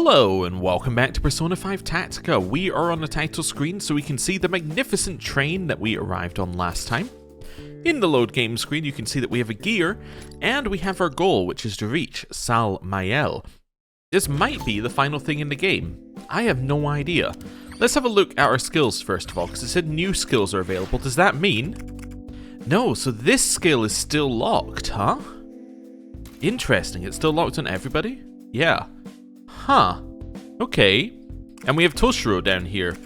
Hello and welcome back to Persona 5 Tactica. We are on the title screen so we can see the magnificent train that we arrived on last time. In the load game screen you can see that we have a gear and we have our goal, which is to reach Sal Mael. This might be the final thing in the game. I have no idea. Let's have a look at our skills first of all, because it said new skills are available. Does that mean? No, so this skill is still locked, huh? Interesting, it's still locked on everybody? Yeah. Huh. Okay. And we have Toshiro down here,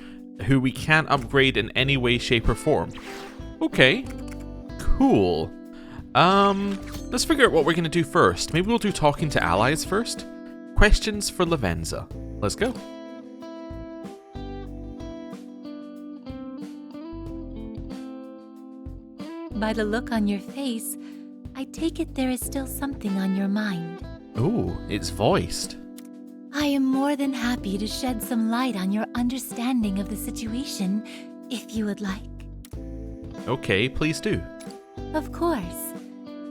who we can't upgrade in any way, shape, or form. Okay. Cool. Let's figure out what we're going to do first. Maybe we'll do talking to allies first. Questions for Lavenza. Let's go. By the look on your face, I take it there is still something on your mind. Ooh, it's voiced. I am more than happy to shed some light on your understanding of the situation, if you would like. Okay, please do. Of course.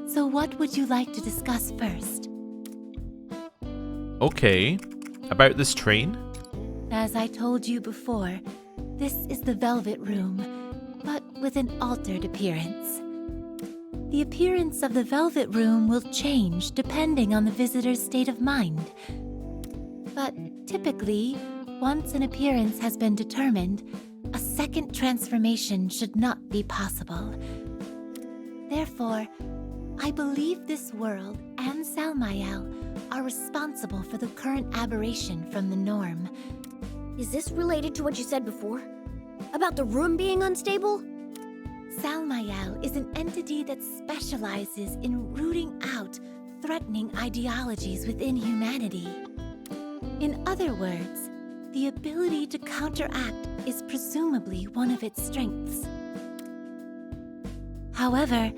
So what would you like to discuss first? Okay. About this train? As I told you before, this is the Velvet Room, but with an altered appearance. The appearance of the Velvet Room will change depending on the visitor's state of mind. But typically, once an appearance has been determined, a second transformation should not be possible. Therefore, I believe this world and Salmael are responsible for the current aberration from the norm. Is this related to what you said before? About the room being unstable? Salmael is an entity that specializes in rooting out threatening ideologies within humanity. In other words, the ability to counteract is presumably one of its strengths. However,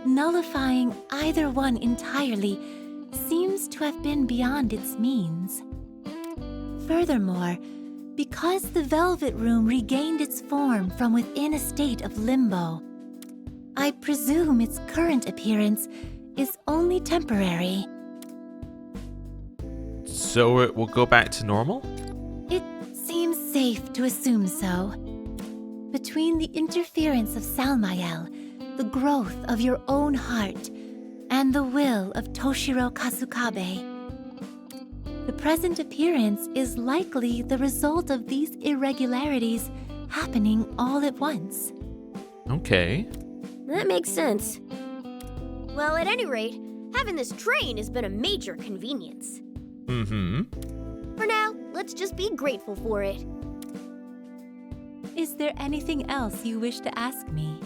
nullifying either one entirely seems to have been beyond its means. Furthermore, because the Velvet Room regained its form from within a state of limbo, I presume its current appearance is only temporary. So it will go back to normal? It seems safe to assume so. Between the interference of Salmael, the growth of your own heart, and the will of Toshiro Kasukabe, the present appearance is likely the result of these irregularities happening all at once. Okay. That makes sense. Well, at any rate, having this train has been a major convenience. For now, let's just be grateful for it. Is there anything else you wish to ask me?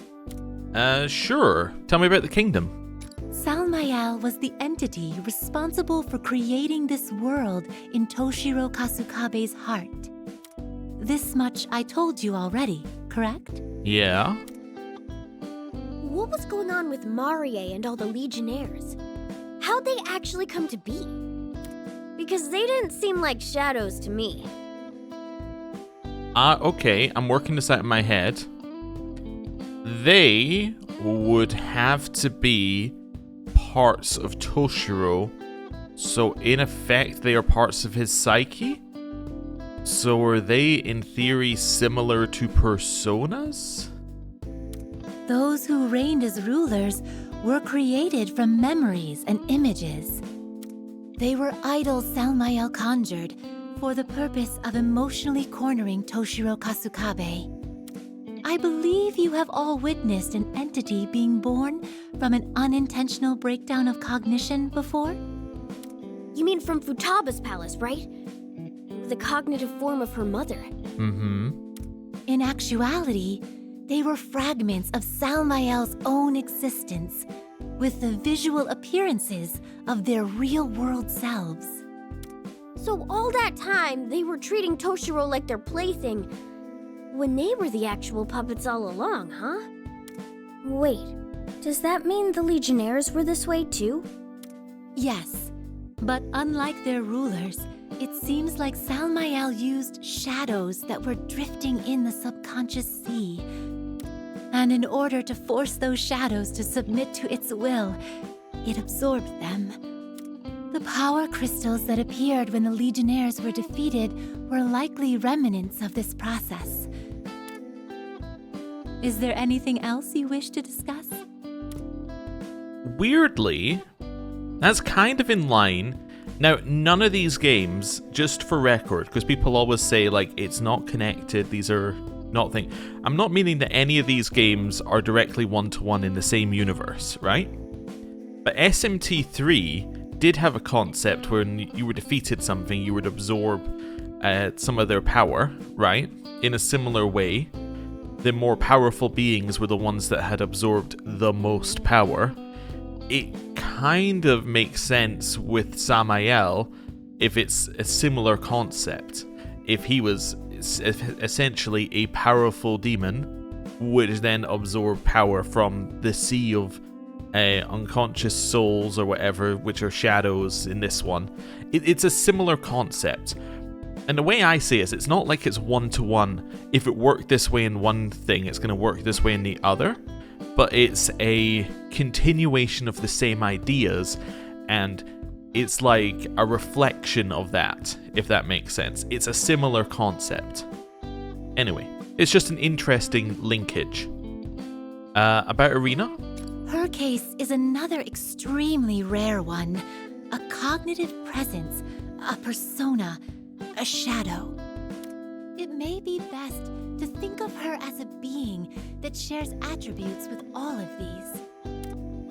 Sure. Tell me about the kingdom. Salmael was the entity responsible for creating this world in Toshiro Kasukabe's heart. This much I told you already, correct? Yeah. What was going on with Marie and all the Legionnaires? How'd they actually come to be? Because they didn't seem like shadows to me. Okay, I'm working this out in my head. They would have to be parts of Toshiro, so in effect they are parts of his psyche? So are they in theory similar to personas? Those who reigned as rulers were created from memories and images. They were idols Salmael conjured for the purpose of emotionally cornering Toshiro Kasukabe. I believe you have all witnessed an entity being born from an unintentional breakdown of cognition before? You mean from Futaba's palace, right? The cognitive form of her mother. In actuality, they were fragments of Salmael's own existence, with the visual appearances of their real-world selves. So all that time, they were treating Toshiro like their plaything, when they were the actual puppets all along, huh? Wait, does that mean the Legionnaires were this way too? Yes, but unlike their rulers, it seems like Salmael used shadows that were drifting in the subconscious sea. And in order to force those shadows to submit to its will, it absorbed them. The power crystals that appeared when the Legionnaires were defeated were likely remnants of this process. Is there anything else you wish to discuss? Weirdly, that's kind of in line. Now, none of these games, just for record, because people always say, like, it's not connected, these are not things. I'm not meaning that any of these games are directly one-to-one in the same universe, right? But SMT3 did have a concept where when you were defeated something, you would absorb some of their power, right? In a similar way, the more powerful beings were the ones that had absorbed the most power. It kind of makes sense with Samael if it's a similar concept. If he was essentially a powerful demon, would then absorb power from the sea of unconscious souls or whatever, which are shadows in this one. It's a similar concept. And the way I see it is, it's not like it's one-to-one. If it worked this way in one thing, it's going to work this way in the other. But it's a continuation of the same ideas, and it's like a reflection of that, if that makes sense. It's a similar concept. Anyway, it's just an interesting linkage. About Erina? Her case is another extremely rare one. A cognitive presence, a persona, a shadow. It may be best to think of her as a being that shares attributes with all of these.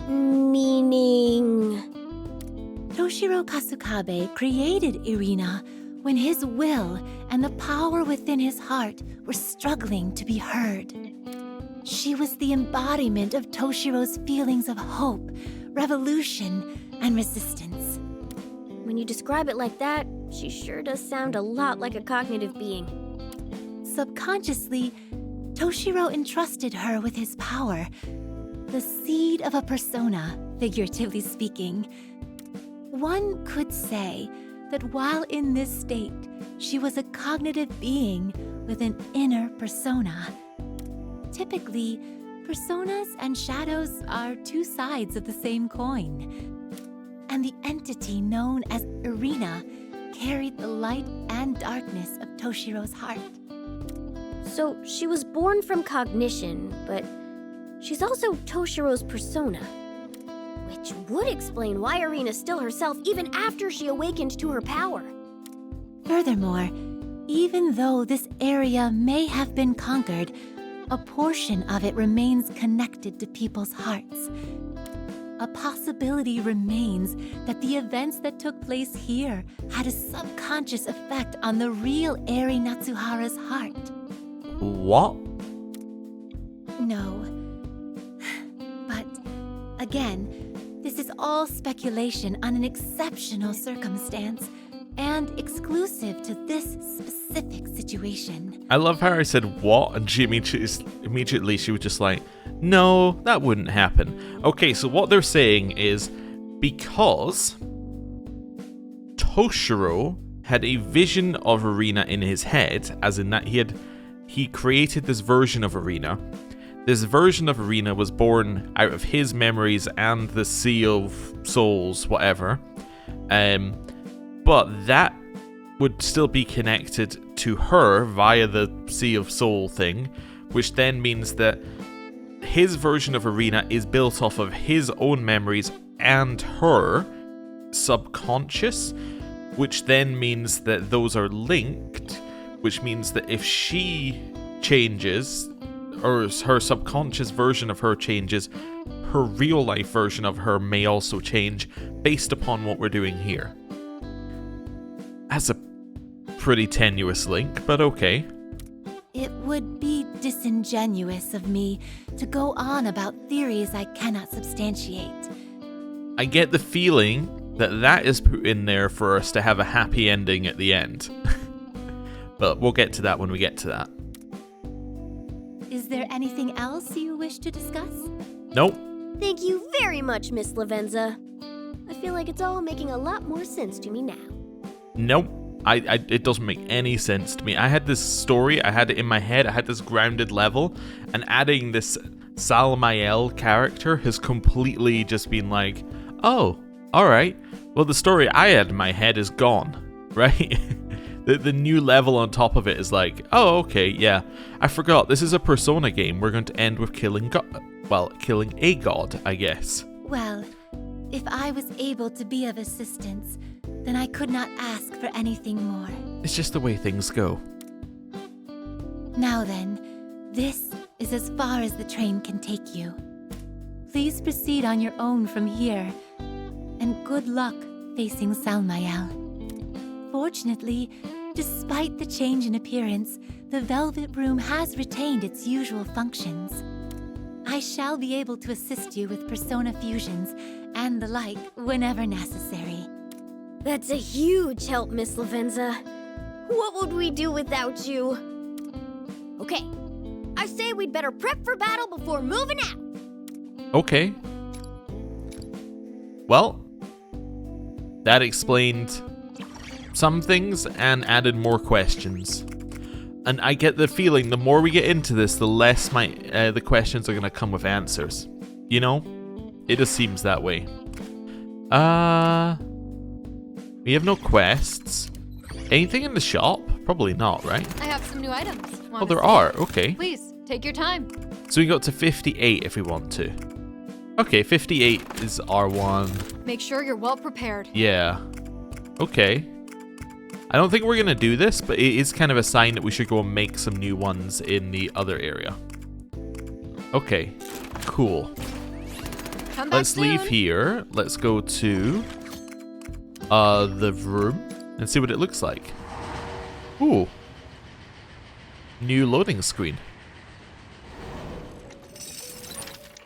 Meaning? Toshiro Kasukabe created Erina when his will and the power within his heart were struggling to be heard. She was the embodiment of Toshiro's feelings of hope, revolution, and resistance. When you describe it like that, she sure does sound a lot like a cognitive being. Subconsciously, Toshiro entrusted her with his power, the seed of a persona, figuratively speaking. One could say that while in this state, she was a cognitive being with an inner persona. Typically, personas and shadows are two sides of the same coin. And the entity known as Erina carried the light and darkness of Toshiro's heart. So she was born from cognition, but she's also Toshiro's persona. Which would explain why Erina's still herself even after she awakened to her power. Furthermore, even though this area may have been conquered, a portion of it remains connected to people's hearts. A possibility remains that the events that took place here had a subconscious effect on the real Eri Natsuhara's heart. What? No. But, again, this is all speculation on an exceptional circumstance and exclusive to this specific situation. I love how I said what, and she immediately she was just like, no, that wouldn't happen. Okay, so what they're saying is, because Toshiro had a vision of Erina in his head, as in that he created this version of Erina. This version of Erina was born out of his memories and the Sea of Souls, whatever. But that would still be connected to her via the Sea of Soul thing, which then means that his version of Erina is built off of his own memories and her subconscious, which then means that those are linked, which means that if she changes, or her subconscious version of her changes, her real life version of her may also change based upon what we're doing here. That's a pretty tenuous link, but okay. It would be disingenuous of me to go on about theories I cannot substantiate. I get the feeling that that is put in there for us to have a happy ending at the end. But we'll get to that when we get to that. Is there anything else you wish to discuss? Nope. Thank you very much, Miss Lavenza. I feel like it's all making a lot more sense to me now. Nope. It doesn't make any sense to me. I had this story, I had it in my head, I had this grounded level, and adding this Salmael character has completely just been like, oh, alright, Well, the story I had in my head is gone, right? The new level on top of it is like, oh, okay, yeah. I forgot, this is a Persona game. We're going to end with killing a god, I guess. Well, if I was able to be of assistance, then I could not ask for anything more. It's just the way things go. Now then, this is as far as the train can take you. Please proceed on your own from here, and good luck facing Salmael. Fortunately, despite the change in appearance, the Velvet Room has retained its usual functions. I shall be able to assist you with persona fusions and the like whenever necessary. That's a huge help, Miss Lavenza. What would we do without you? Okay, I say we'd better prep for battle before moving out. Okay. Well, that explained some things and added more questions. And I get the feeling the more we get into this, the less the questions are going to come with answers. You know? It just seems that way. We have no quests. Anything in the shop? Probably not, right? I have some new items. Oh, there are. Okay. Please, take your time. So we can go up to 58 if we want to. Okay, 58 is R1. Make sure you're well prepared. Yeah. Okay. I don't think we're going to do this, but it is kind of a sign that we should go and make some new ones in the other area. Okay. Cool. Come back Let's soon. leave here. Let's go to the room and see what it looks like. Ooh. New loading screen.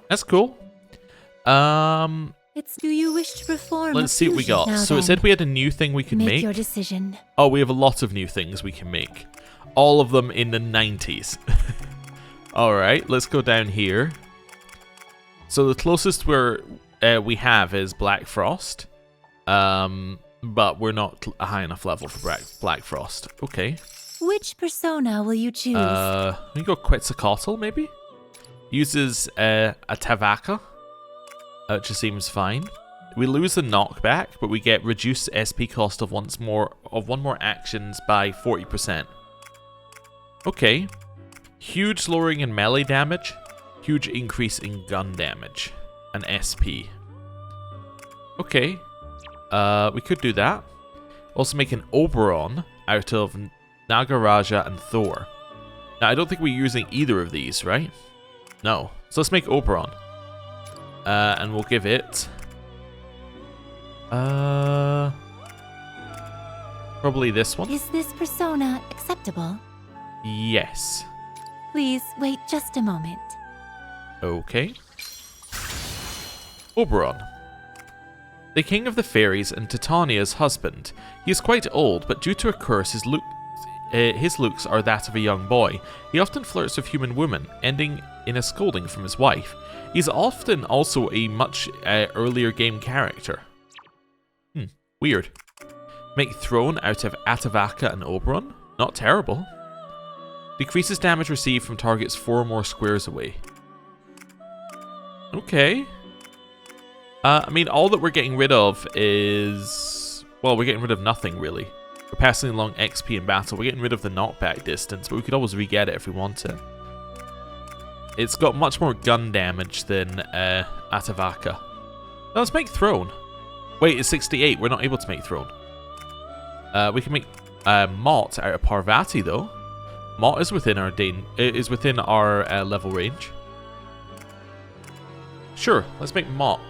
That's cool. Do you wish to perform? Let's see what we got. Now So it then, said we had a new thing we could make. your decision. Oh, we have a lot of new things we can make. All of them in the 90s. Alright, let's go down here. So the closest we have is Black Frost. But we're not a high enough level for Black Frost. Okay. Which persona will you choose? We go Quetzalcoatl, maybe? Uses a Tactica. Which just seems fine. We lose the knockback, but we get reduced SP cost of one more actions by 40%. Okay. Huge lowering in melee damage. Huge increase in gun damage. And SP. Okay. We could do that. Also make an Oberon out of Nagaraja and Thor. Now, I don't think we're using either of these, right? No. So let's make Oberon. And we'll give it... probably this one. Is this persona acceptable? Yes. Please wait just a moment. Okay. Oberon. The king of the fairies and Titania's husband. He is quite old, but due to a curse, his looks are that of a young boy. He often flirts with human women, ending in a scolding from his wife. He's often also a much earlier game character. Weird. Make Throne out of Atavaka and Oberon? Not terrible. Decreases damage received from targets 4 or more squares away. Okay. I mean, all that we're getting rid of is... Well, we're getting rid of nothing, really. We're passing along XP in battle. We're getting rid of the knockback distance, but we could always re-get it if we want to. It's got much more gun damage than Atavaka. Now let's make Throne. Wait, it's 68. We're not able to make Throne. We can make Mott out of Parvati, though. Mott is within our level range. Sure, let's make Mott.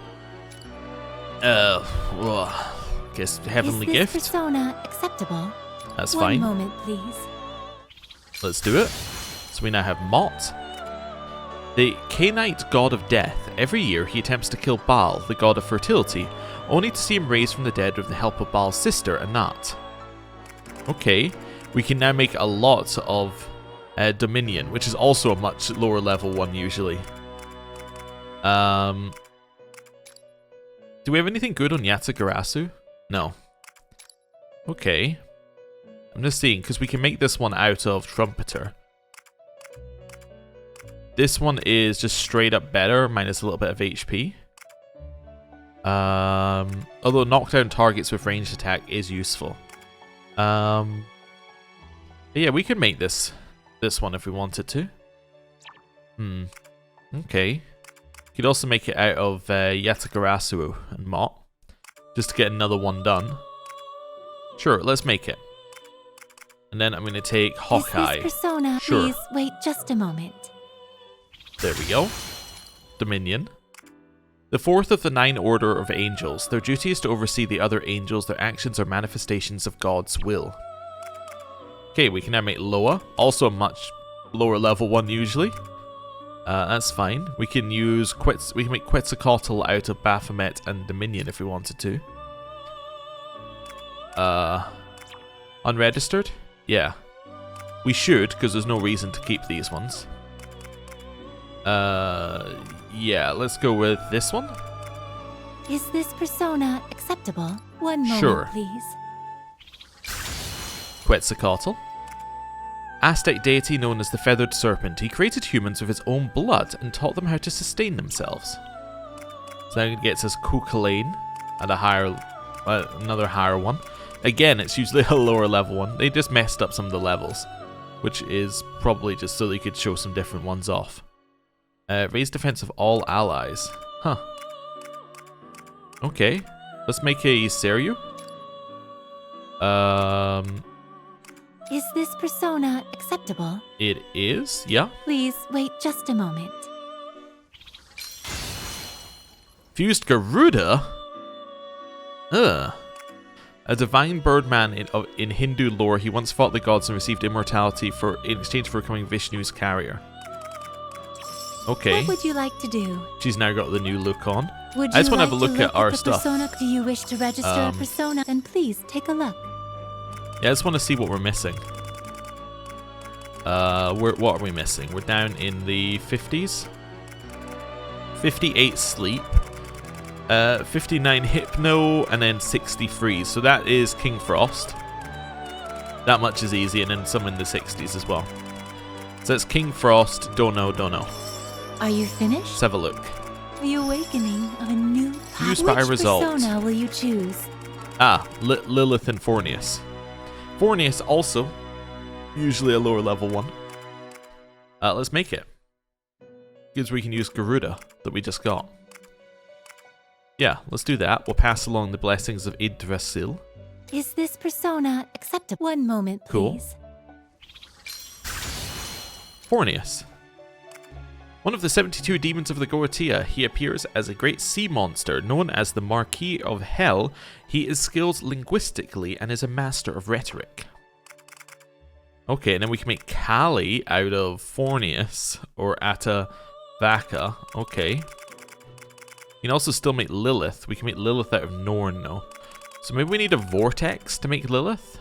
Guess Heavenly Gift. Is this persona acceptable? That's fine. One moment, please. Let's do it. So we now have Mott. The Canaanite god of death. Every year he attempts to kill Baal, the god of fertility, only to see him raised from the dead with the help of Baal's sister, Anat. Okay, we can now make a lot of Dominion, which is also a much lower level one usually. Do we have anything good on Yatagarasu? No. Okay. I'm just seeing, because we can make this one out of Trumpeter. This one is just straight up better, minus a little bit of HP. Although knockdown targets with ranged attack is useful. Yeah, we could make this one if we wanted to. Okay. Could also make it out of Yatagarasu and Mott, just to get another one done. Sure, let's make it. And then I'm going to take Hawkeye. Is this persona? Sure. Please wait just a moment. There we go. Dominion. The fourth of the 9 order of angels. Their duty is to oversee the other angels. Their actions are manifestations of God's will. Okay, we can now make Loa. Also a much lower level one usually. That's fine. We can use we can make Quetzalcoatl out of Baphomet and Dominion if we wanted to. Unregistered? Yeah. We should, because there's no reason to keep these ones. Yeah, let's go with this one. Is this persona acceptable? One moment, Sure. please. Quetzalcoatl. Aztec deity known as the Feathered Serpent. He created humans with his own blood and taught them how to sustain themselves. So now it gets us Kukulane and a higher, another higher one. Again, it's usually a lower level one. They just messed up some of the levels, which is probably just so they could show some different ones off. Raise defense of all allies. Huh. Okay. Let's make a Seiryu. Is this persona acceptable? It is, yeah. Please wait just a moment. Fused Garuda? Ugh. A divine birdman in Hindu lore, he once fought the gods and received immortality in exchange for becoming Vishnu's carrier. Okay. What would you like to do? She's now got the new look on. Would I just you want to have a like look at our the stuff. Persona? Do you wish to register a persona? Then please take a look. Yeah, I just want to see what we're missing. What are we missing? We're down in the 50s. 58 sleep. 59 hypno, and then 60 freeze. So that is King Frost. That much is easy, and then some in the 60s as well. So it's King Frost, Dono. Are you finished? Let's have a look. The awakening of a new power. Fused by Which result. persona will you choose? Lilith and Fornius. Fornius also, usually a lower level one. Let's make it. Because we can use Garuda that we just got. Yeah, let's do that. We'll pass along the blessings of Yggdrasil. Is this persona acceptable? One moment, Cool. please. Fornius. One of the 72 demons of the Goetia, he appears as a great sea monster known as the Marquis of Hell. He is skilled linguistically and is a master of rhetoric. Okay, and then we can make Kali out of Fornius or Atavaka. Okay. You can also still make Lilith. We can make Lilith out of Norn, though. So maybe we need a Vortex to make Lilith?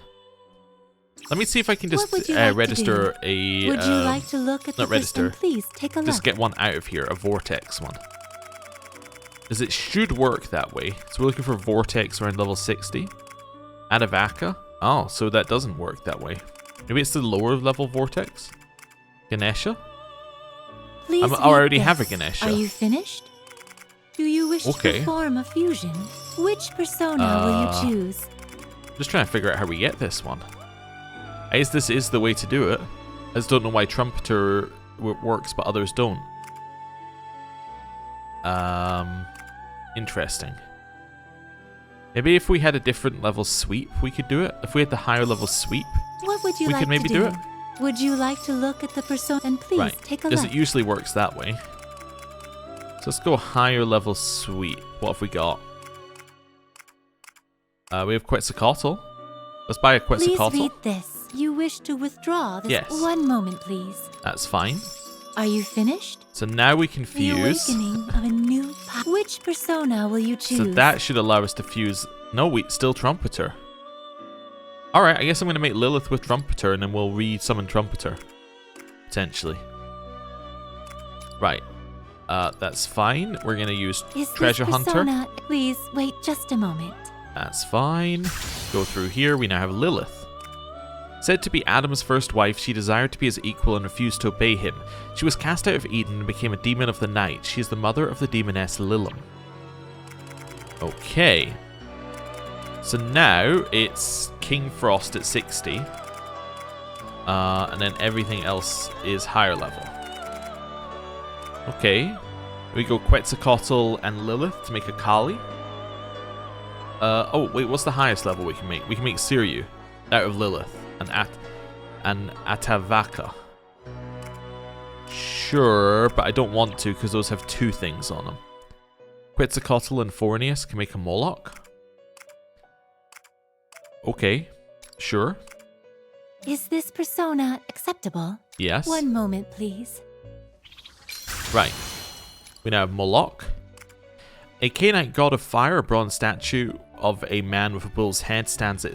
Let me see if I can just register a... Would you like to look at not the register. person? Please take a look. Just get one out of here, a Vortex one. Because it should work that way. So we're looking for Vortex around level 60. Adavaka? Oh, so that doesn't work that way. Maybe it's the lower level Vortex? Ganesha? Please I already read have a this. Ganesha. Are you finished? Do you wish to perform a fusion? Which persona will you choose? I'm just trying to figure out how we get this one. I guess this is the way to do it. I just don't know why Trumpeter works but others don't. Interesting. Maybe if we had a different level sweep, we could do it. If we had the higher level sweep, What would you we like could maybe to do it. Would you like to look at the persona? And please Right, take a because look. it usually works that way. So let's go higher level sweep. What have we got? We have Quetzalcoatl. Let's buy a Quetzalcoatl. Please read this. You wish to withdraw this? Yes. One moment, please. That's fine. Are you finished? So now we can The fuse. awakening of a new power. Which persona will you choose? So that should allow us to fuse. No, still Trumpeter. Alright, I guess I'm going to make Lilith with Trumpeter and then we'll re-summon Trumpeter. Potentially. Right. That's fine. We're going to use Is Treasure this Hunter. persona? Please wait just a moment. That's fine. Go through here. We now have Lilith. Said to be Adam's first wife, she desired to be his equal and refused to obey him. She was cast out of Eden and became a demon of the night. She is the mother of the demoness Lilum. Okay. So now it's King Frost at 60. And then everything else is higher level. Okay. We go Quetzalcoatl and Lilith to make a Kali. Oh, wait, what's the highest level we can make? We can make Siryu out of Lilith and Atavaka. Sure, but I don't want to because those have 2 things on them. Quetzalcoatl and Fornius can make a Moloch. Okay, sure. Is this persona acceptable? Yes. One moment, please. Right. We now have Moloch. A Canaanite god of fire, a bronze statue of a man with a bull's head stands at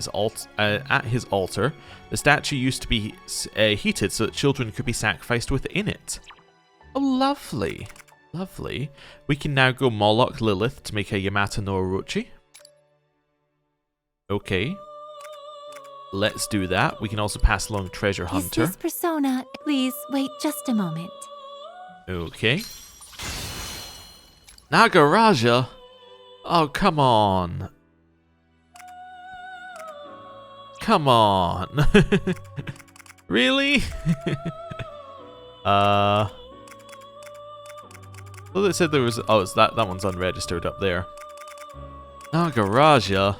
his altar. The statue used to be heated so that children could be sacrificed within it. Oh, lovely. Lovely. We can now go Moloch Lilith to make a Yamata no Orochi. Okay. Let's do that. We can also pass along Treasure Hunter. Is this persona... Please, wait just a moment. Okay. Nagaraja? Oh, come on. Come on. Really? Well, they said there was... Oh, it's that one's unregistered up there. Nagaraja?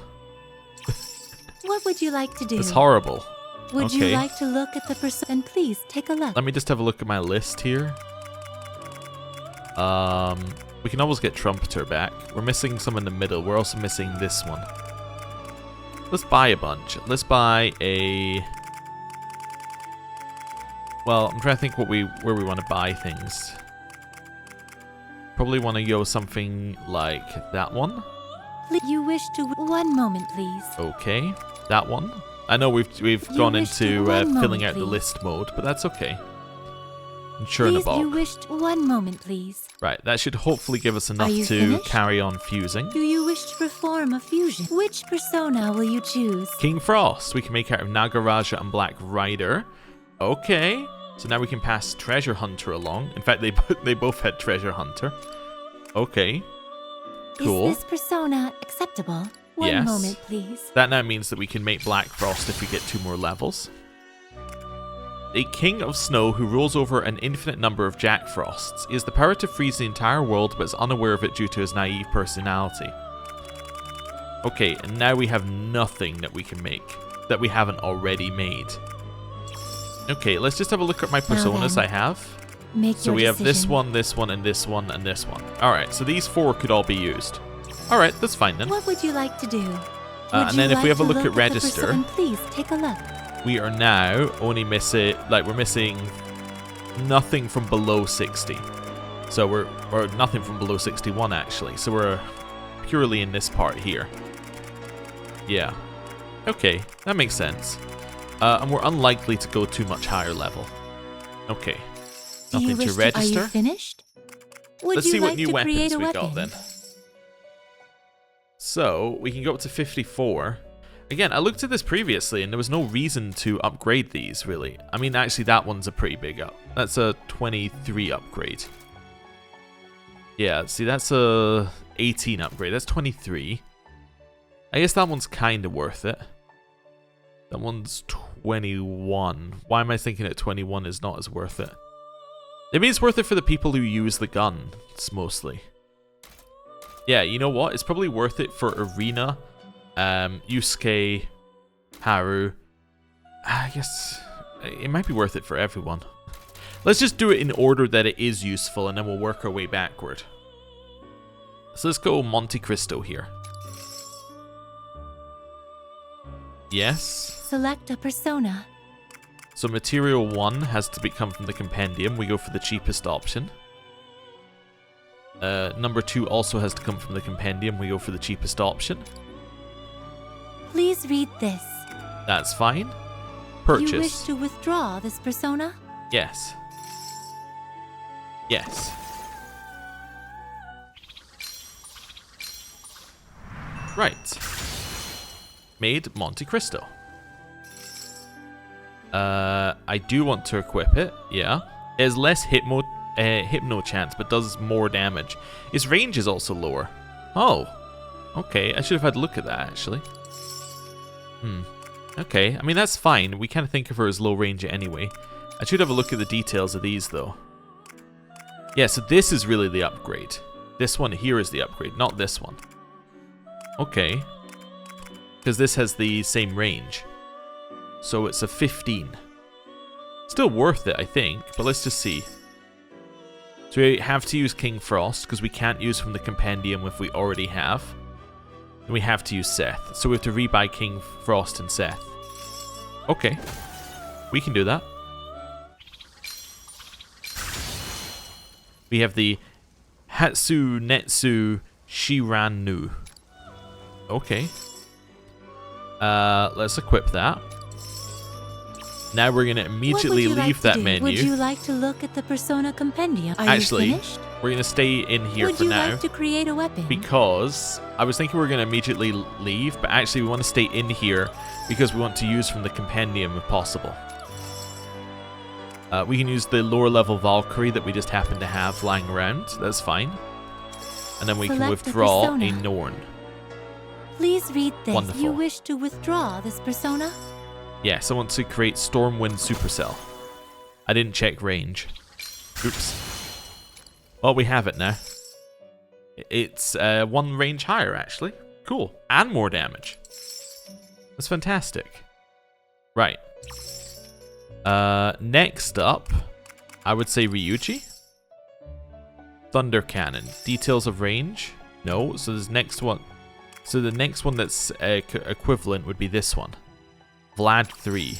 What would you like to do? It's horrible. Would Okay. you like to look at the persona? And please, take a look. Let me just have a look at my list here. We can always get Trumpeter back. We're missing some in the middle. We're also missing this one. Let's buy a bunch. Let's buy a... Well, I'm trying to think where we want to buy things. Probably want to go something like that one. You wish to... One moment, please. Okay, that one. I know we've gone wish to- into one filling moment, out the please. list mode, but that's okay. And Please, you Chernabog. wished... One moment, please. Right, that should hopefully give us enough you to finished? carry on fusing. Do you wish to perform a fusion? Which persona will you choose? King Frost, we can make out of Nagaraja and Black Rider. Okay, so now we can pass Treasure Hunter along. In fact, they both had Treasure Hunter. Okay, cool. Is this persona acceptable? One Yes. moment, please. That now means that we can make Black Frost if we get 2 more levels. A king of snow who rules over an infinite number of Jack Frosts. He has the power to freeze the entire world, but is unaware of it due to his naive personality. Okay, and now we have nothing that we can make that we haven't already made. Okay, let's just have a look at my personas then. I have. Make So your we have this decision. one, this one, and this one, and this one. Alright, so these 4 could all be used. Alright, that's fine then. What would you like to do? And then if we have a look at the register, persona? Please take a look. we are now only missing, we're missing nothing from below 60. So or nothing from below 61 actually. So we're purely in this part here. Yeah. Okay, that makes sense. And we're unlikely to go too much higher level. Okay. Do you Nothing to wish register. Are you finished? Would Let's you see like what new to create weapons a we weapon? got then. So, we can go up to 54. Again, I looked at this previously and there was no reason to upgrade these, really. I mean, actually, that one's a pretty big up. That's a 23 upgrade. Yeah, see, that's a 18 upgrade. That's 23. I guess that one's kind of worth it. That one's 21. Why am I thinking that 21 is not as worth it? Maybe it's worth it for the people who use the guns, mostly. Yeah, you know what? It's probably worth it for Erina, Yusuke, Haru. I guess it might be worth it for everyone. Let's just do it in order that it is useful, and then we'll work our way backward. So let's go Monte Cristo here. Yes. Select a persona. So material 1 has to come from the compendium. We go for the cheapest option. Number 2 also has to come from the compendium. We go for the cheapest option. Please read this. That's fine. Purchase. You wish to withdraw this persona? Yes. Yes. Right. Made Monte Cristo. I do want to equip it, yeah. It has less hypno chance, but does more damage. Its range is also lower. Oh. Okay, I should have had a look at that, actually. Okay, I mean, that's fine. We kind of think of her as low range anyway. I should have a look at the details of these, though. Yeah, so this is really the upgrade. This one here is the upgrade, not this one. Okay. Because this has the same range. So it's a 15. Still worth it, I think, but let's just see. So we have to use King Frost, because we can't use from the compendium if we already have. And we have to use Seth. So we have to rebuy King Frost and Seth. Okay. We can do that. We have the Hatsu Netsu Shiranu. Okay. Let's equip that. Now we're going to immediately leave that menu. Would you like to look at the Persona Compendium? Are Actually, you finished? we're going to stay in here for now. Would you like to create a weapon? Because I was thinking we were going to immediately leave, but actually we want to stay in here because we want to use from the compendium if possible. We can use the lower level Valkyrie that we just happen to have lying around. That's fine. And then we can withdraw a Norn. Please read this. Wonderful. You wish to withdraw this persona? Yes, I want to create Stormwind Supercell. I didn't check range. Oops. Well, we have it now. It's 1 range higher, actually. Cool. And more damage. That's fantastic. Right. Next up, I would say Ryuji. Thunder Cannon. Details of range? No. So there's next one. So the next one that's equivalent would be this one. Vlad 3.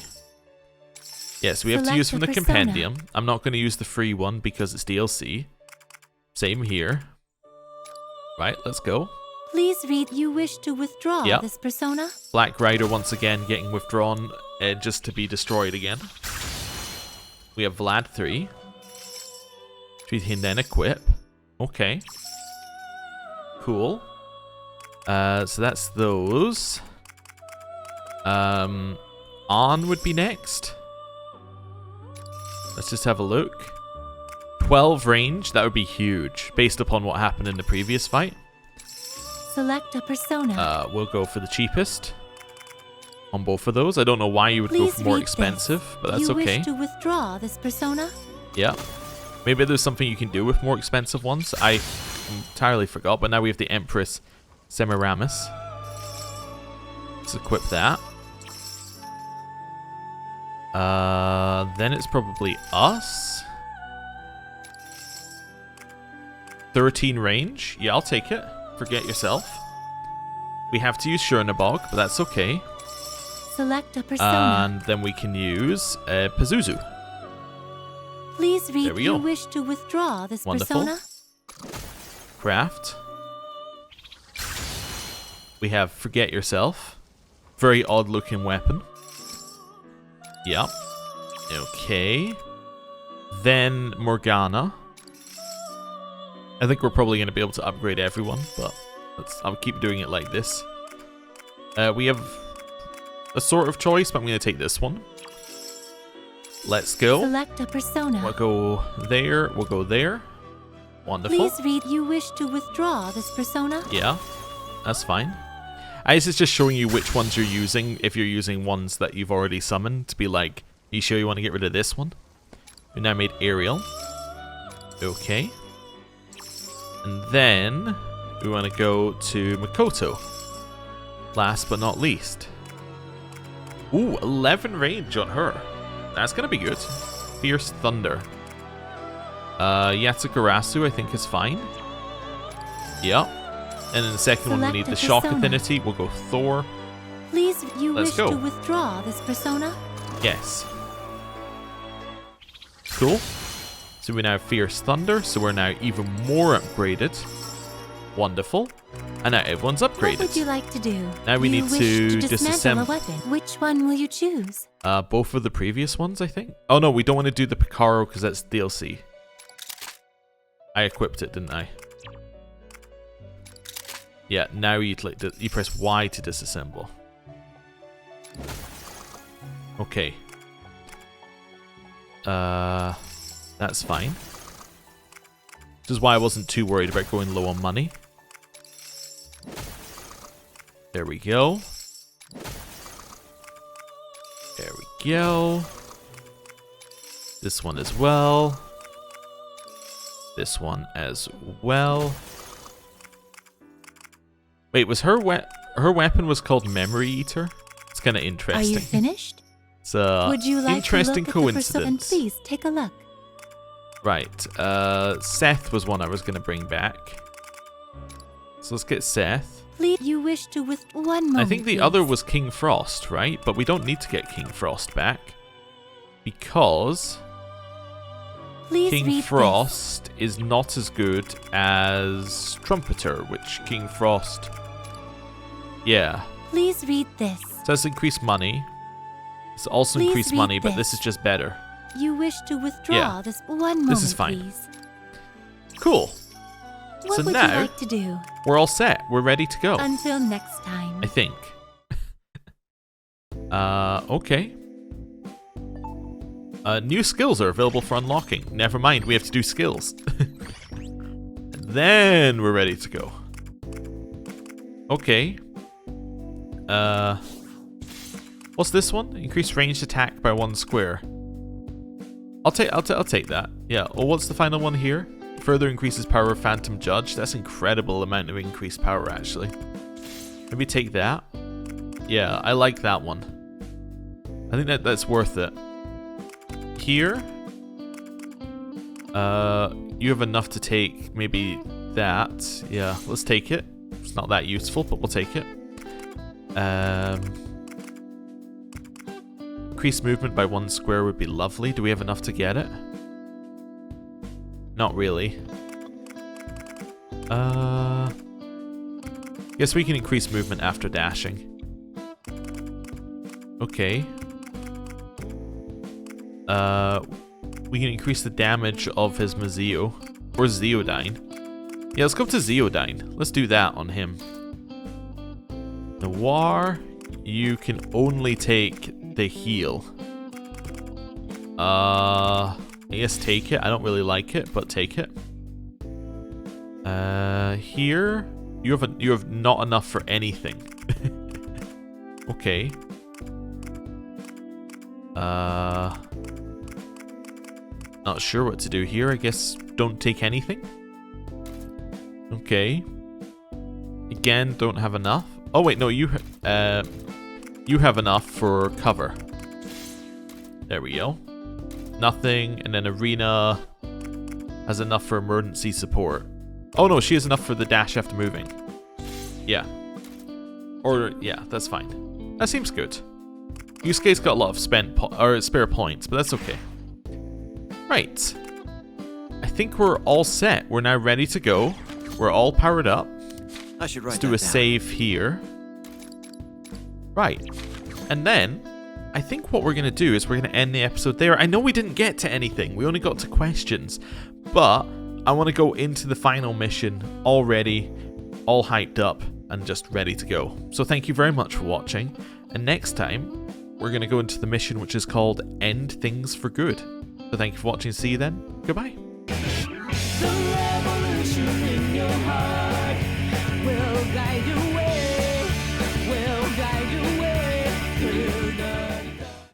Yes, we have to use from the compendium. I'm not going to use the free one because it's DLC. Same here. Right, let's go. Please read. You wish to withdraw this persona? Black Rider once again getting withdrawn just to be destroyed again. We have Vlad 3. We can then equip. Okay. Cool. So that's those. On would be next. Let's just have a look. 12 range, that would be huge, based upon what happened in the previous fight. Select a persona. We'll go for the cheapest on both of those. I don't know why you would go for more expensive, but that's okay. You wish to withdraw this persona? Yeah. Maybe there's something you can do with more expensive ones. I entirely forgot, but now we have the Empress Semiramis. Let's equip that. Then it's probably us. 13 range. Yeah, I'll take it. Forget yourself. We have to use Chernabog, but that's okay. Select a persona. And then we can use Pazuzu. Please read. There we go. You wish to withdraw this Wonderful. persona? Craft. We have Forget Yourself. Very odd looking weapon. Yep. Okay. Then Morgana. I think we're probably going to be able to upgrade everyone, but I'll keep doing it like this. We have a sort of choice, but I'm going to take this one. Let's go. Select a persona. We'll go there. We'll go there. Wonderful. Please read. You wish to withdraw this persona? Yeah, that's fine. This is just showing you which ones you're using, if you're using ones that you've already summoned, to be like, are you sure you want to get rid of this one? We now made Ariel. Okay. And then we want to go to Makoto. Last but not least. Ooh, 11 range on her. That's going to be good. Fierce Thunder. Yatsukarasu I think is fine. Yep. And then the second one we need the Shock Affinity. We'll go Thor. Please, you Let's wish go. to withdraw this persona? Yes. Cool. So we now have Fierce Thunder, so we're now even more upgraded. Wonderful. And now everyone's upgraded. What would you like to do? Now we need to disassemble a weapon. Which one will you choose? Both of the previous ones, I think. Oh no, we don't want to do the Picaro because that's DLC. I equipped it, didn't I? Yeah, now you press Y to disassemble. Okay. That's fine. Which is why I wasn't too worried about going low on money. There we go. There we go. This one as well. This one as well. Wait, was her weapon was called Memory Eater? It's kind of Are interesting. you finished? It's a Would you like interesting to look at the persona? coincidence. Please take a look. Right. Seth was one I was going to bring back. So let's get Seth. Please, you wish to withdraw one moment. I think the please. other was King Frost, right? But we don't need to get King Frost back. Because Please read King this. Frost is not as good as Trumpeter, which King Frost... Yeah. Please read this. So that's increased money. It's also Please increased read money, but this. this is just better. You wish to withdraw Yeah. this one moment, This is fine. please. Cool. What So would now- you like to do? We're all set. We're ready to go. Until next time. I think. Okay. New skills are available for unlocking. Never mind, we have to do skills. Then we're ready to go. Okay. What's this one? Increased ranged attack by 1 square. I'll take that. Yeah. Oh, what's the final one here? Further increases power of Phantom Judge. That's incredible amount of increased power, actually. Maybe take that. Yeah, I like that one. I think that's worth it. Here, you have enough to take maybe that. Yeah, let's take it. It's not that useful, but we'll take it. Increased movement by 1 square would be lovely. Do we have enough to get it? Not really. Guess we can increase movement after dashing. Okay. We can increase the damage of his Mazeo. Or Zeodyne. Yeah, let's go up to Zeodyne. Let's do that on him. Noir, you can only take the heal. I guess take it. I don't really like it, but take it. Here, you have not enough for anything. Okay. Not sure what to do here. I guess don't take anything. Okay. Again, don't have enough. Oh wait, no, you have enough for cover. There we go. Nothing, and then Erina has enough for emergency support. Oh no, she has enough for the dash after moving. Yeah. Or yeah, that's fine. That seems good. Yusuke's got a lot of spare points, but that's okay. Right. I think we're all set. We're now ready to go. We're all powered up. I should write Let's do a that down. save here. Right. And then, I think what we're going to do is we're going to end the episode there. I know we didn't get to anything. We only got to questions. But I want to go into the final mission already, all hyped up, and just ready to go. So thank you very much for watching. And next time, we're going to go into the mission which is called End Things for Good. So thank you for watching. See you then. Goodbye. The